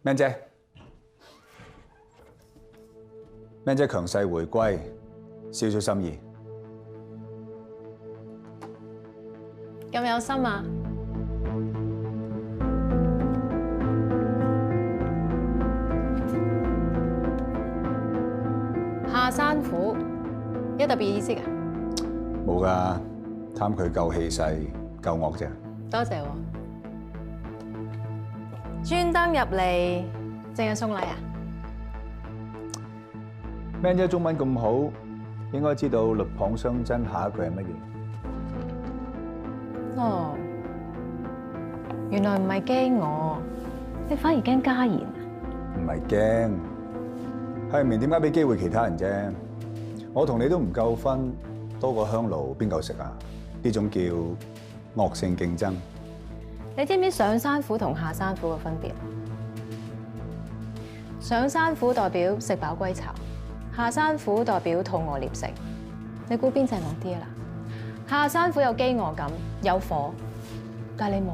，Man 姐，Man 姐強勢回歸，少少心意。咁有心啊！下山虎有特別意思㗎？冇㗎，貪佢夠氣勢，夠惡啫。多謝喎。專登入嚟，淨係送禮啊 Man 姐中文咁好，應該知道鷸蚌相爭下一句係乜嘢？哦，原來唔係驚我，你反而驚嘉賢啊？唔係驚，係明點解俾機會其他人啫？我同你都唔夠分，多個香爐邊夠食啊？呢種叫惡性競爭。你知唔知上山虎同下山虎嘅分別？上山虎代表食飽歸巢，下山虎代表肚餓獵食。你估邊隻惡啲啊？嗱，下山虎有飢餓感，有火，但係你冇。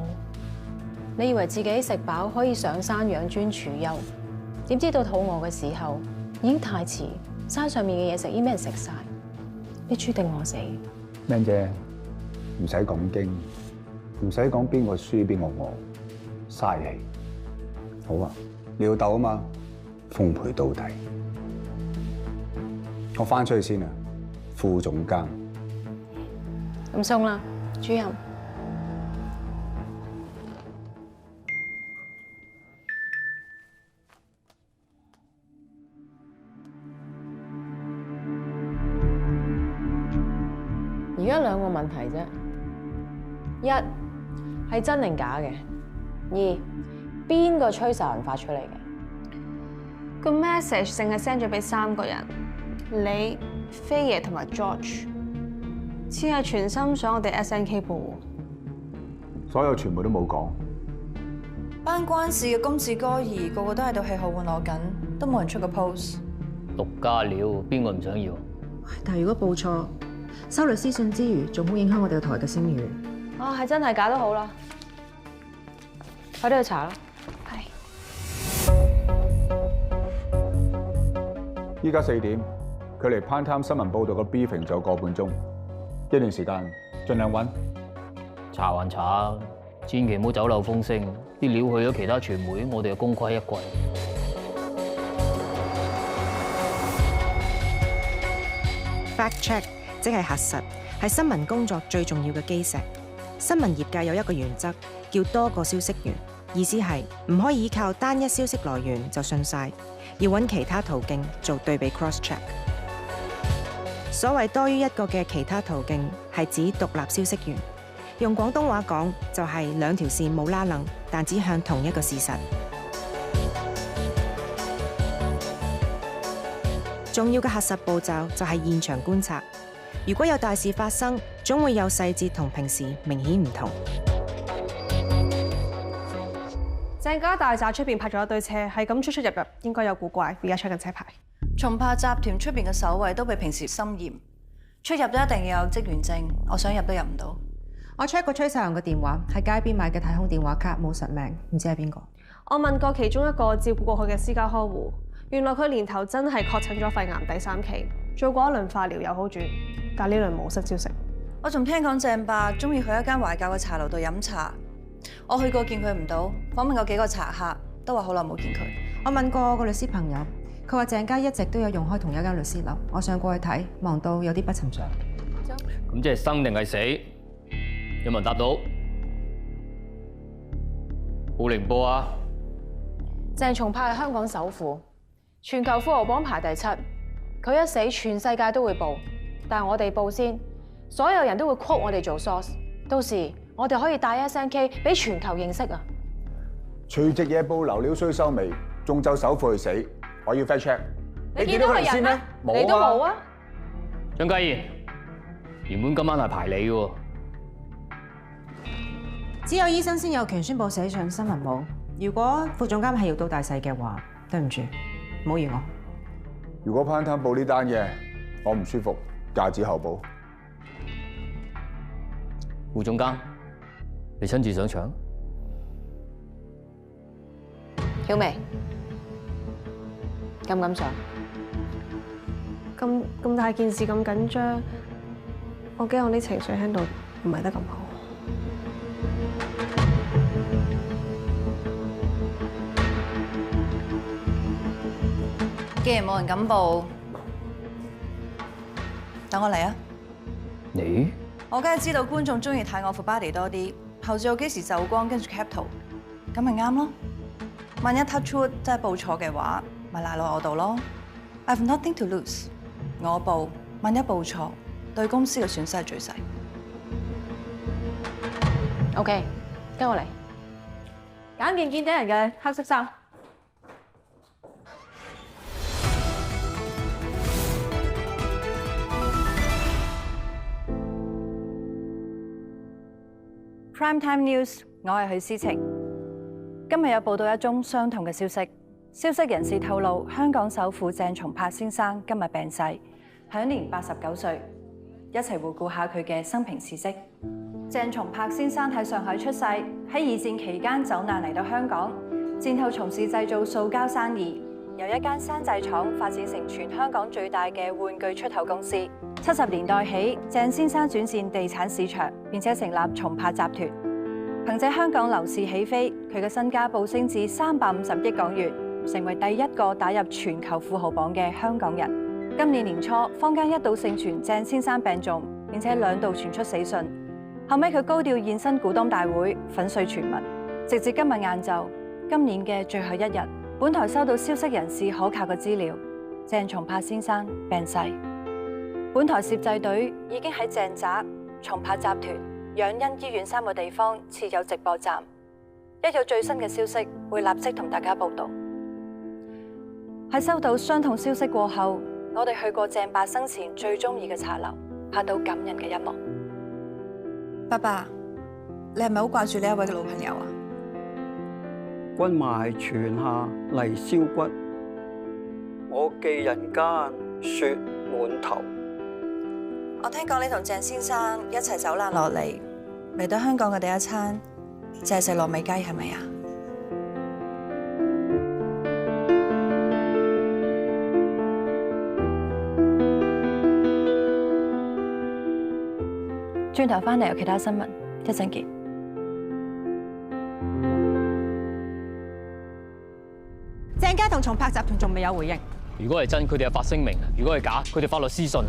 你以為自己食飽可以上山養尊處優，點知到肚餓嘅時候已經太遲，山上面嘅嘢食已經俾人食晒，你注定餓死。Man 姐，唔使講經，唔使講邊個輸邊個餓，嘥氣。好啊，你要鬥啊嘛，奉陪到底。我翻出去先啊，副總監。咁送啦，主任。而家兩個問題啫，一係真定假嘅，二邊個吹哨人發出嚟嘅？個 message 淨係 send 咗俾3個人，你、飛爺同埋 George， 似係全心想我哋 SNK 報喎。所有傳媒都冇講。班關事嘅公子哥兒個個都喺度吃喝玩樂緊，都冇人出個 post。獨家料，邊個唔想要？但係如果報錯，收律師信之餘，仲好影響我哋個台嘅聲譽。啊，係真係假都好啦，快啲去查啦。係。依家4點，距離 Prime Time 新聞報導嘅 briefing 仲有個半鐘，一段時間盡量揾。查還查，千祈唔好走漏風聲，啲料去咗其他傳媒，我哋就功虧一簣。Fact check 即係核實，係新聞工作最重要嘅基石。新聞業界有一個原則，叫多個消息源，意思係唔可以依靠單一消息來源就信晒，要揾其他途徑做對比 cross check。所謂多於一個嘅其他途徑，係指獨立消息源。用廣東話講就係兩條線冇拉楞，但指向同一個事實。重要嘅核實步驟就係現場觀察。如果有大事發生，總會有細節同平時明顯唔同。鄭家大廈出邊泊咗一堆車，係咁出出入入，應該有古怪。而家出緊車牌。從化集團出邊嘅守衛都比平時森嚴，出入都一定要有職員證，我想入都入唔到。我 check 過崔世陽嘅電話，喺街邊買嘅太空電話卡冇實名，唔知係邊個。我問過其中一個照顧過佢嘅私家呵護，原來佢年頭真係確診咗肺癌第3期，做過一輪化療有好轉，但呢輪冇新消息。我仲聽講鄭伯中意去一間懷舊嘅茶樓度飲茶，我去過見佢唔到，訪問過幾個茶客，都話好耐冇見佢。我問過我個律師朋友，佢話鄭家一直都有用開同一間律師樓，我上過去睇，忙到有啲不尋常。咁即係生定係死？有冇人答到？報零報啊！鄭松柏係香港首富，全球富豪榜排第7。佢一死，全世界都會報，但係我哋報先，所有人都會 quote 我哋做 source， 到時我哋可以帶 SNK 俾全球認識啊！隨即夜報流料衰收尾，中州首富去死，我要 fact check。你見到個人咩？你都冇啊！張嘉怡，原本今晚係排你嘅喎。只有醫生先有權宣佈寫上新聞冇。如果副總監係要到大細嘅話，對唔住，唔好怨我。如果 Prime Time 報呢單嘢，我唔舒服，假之後報。副總監，你親自上場？曉薇，敢唔敢上？咁大件事咁緊張，我驚我啲情緒喺度唔係得咁好。既然冇人敢報，等我嚟啊！你我梗係知道觀眾中意睇我副 body 多啲，後續我幾時走光跟住 cap 圖，咁咪啱咯。萬一 touch wood 真係報錯嘅話，咪賴落我度咯。I've nothing to lose， 我報，萬一報錯，對公司嘅損失係最細。OK， 跟我嚟，揀件見底人嘅黑色衫。Prime Time News， 我係許思晴。今日有報道一宗傷痛嘅消息，消息人士透露，香港首富鄭松柏先生今日病逝，享年89歲。一齊回顧下佢嘅生平事蹟。鄭松柏先生喺上海出世，喺二戰期間走難嚟到香港，戰後從事製造塑膠生意，由一間山寨廠發展成全香港最大嘅玩具出口公司。70年代起，鄭先生轉戰地產市場，並且成立松柏集團。憑借香港樓市起飛，佢嘅身家暴升至350億港元，成為第一個打入全球富豪榜嘅香港人。今年年初，坊間一度盛傳鄭先生病重，並且2度傳出死訊。後尾佢高調現身股東大會，粉碎傳聞。直至今日晏晝，今年嘅最後一日，本台收到消息人士可靠嘅資料，鄭松柏先生病逝。本台攝製隊已經喺鄭宅、松柏集團、養恩醫院3個地方設有直播站，一有最新嘅消息會立即同大家報道。喺收到傷痛消息過後，我哋去過鄭伯生前最中意嘅茶樓，拍到感人嘅一幕。爸爸，你係咪好掛住呢一位嘅老朋友啊？君埋泉下泥燒骨，我寄人間雪滿頭。我聽講你同鄭先生一齊走難落嚟，嚟到香港嘅第一餐就係食糯米雞，係咪啊？轉頭翻嚟有其他新聞，一陣見。鄭家同松柏集團仲未有回應。如果係真，佢哋係發聲明；如果係假，佢哋發律師信。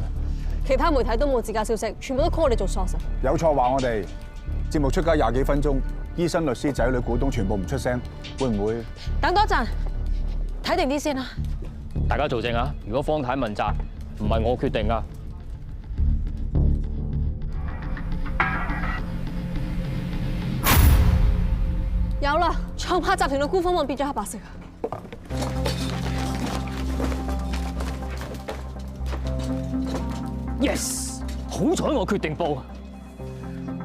其他媒體都冇自家消息，全部都 call 我哋做 source。有錯話我哋節目出街20幾分鐘，醫生、律師、仔女、股東全部唔出聲，會唔會？等多陣，睇定啲先啦。大家做證啊！如果方太問責，唔係我決定㗎。有啦，松柏集團嘅官方網變咗黑白色啊！Yes， 好彩我決定報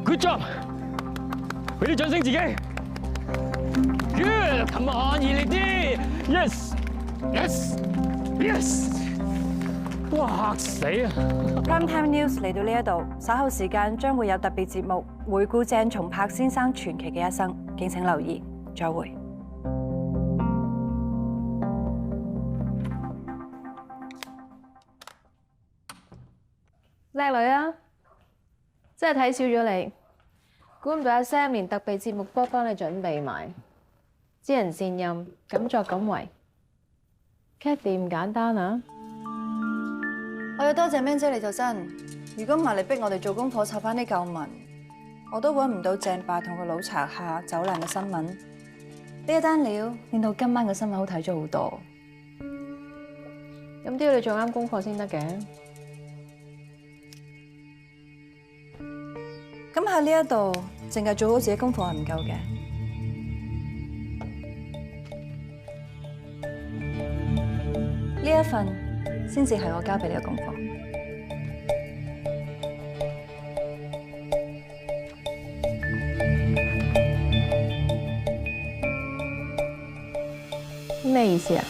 ，Good job， 俾啲掌聲自己 ，Good，Come on， 熱烈啲 ，Yes，Yes，Yes， 哇嚇死啊 Prime Time News 嚟到呢一度，稍後時間將會有特別節目回顧鄭松柏先生傳奇嘅一生，敬請留意，再會。叻女啊！真係睇少咗你，估唔到阿 Sam 連特備節目都幫你準備埋，知人善任，敢作敢為 ，Cathy 唔簡單啊！我要多謝 Man 姐你就真，如果唔係你逼我哋做功課查翻啲舊聞，我都揾唔到鄭伯同個老茶客走難嘅新聞。呢一單料令到今晚嘅新聞好睇咗好多。咁都要你做啱功課先得嘅。咁喺呢一度，淨係做好自己功課係唔夠嘅。呢一份先至係我交俾你嘅功課。咩意思啊？